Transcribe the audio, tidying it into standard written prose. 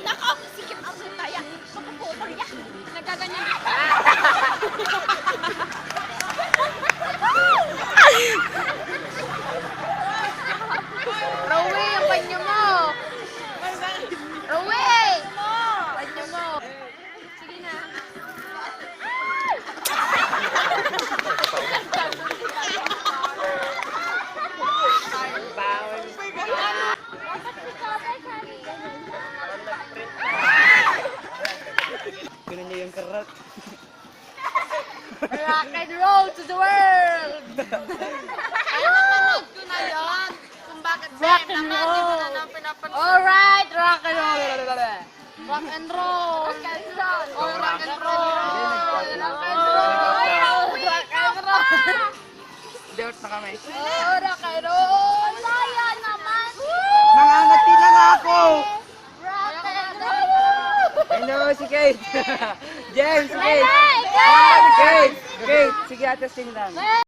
Nako, sikip ang sutaya. Magpuputol yan. Nagaganyan. Rowe, ang panyo mo. Rowe! Panyo mo. Sige na. Ganun niya yung karat. Rock and roll to the world! Ay, napanood ko na yun. Kung bakit rock and roll. Alright, rock and roll. Rock and roll. Rock and roll. Oh, rock and roll. Rock and roll. Rock and roll. Deot na kami. Oh, rock and roll. Saya naman. Nangangati na nga ako! Rock and roll. Hello, si Kate! James, si Kate! Kate! Kate! Kate! Sige, atas lang.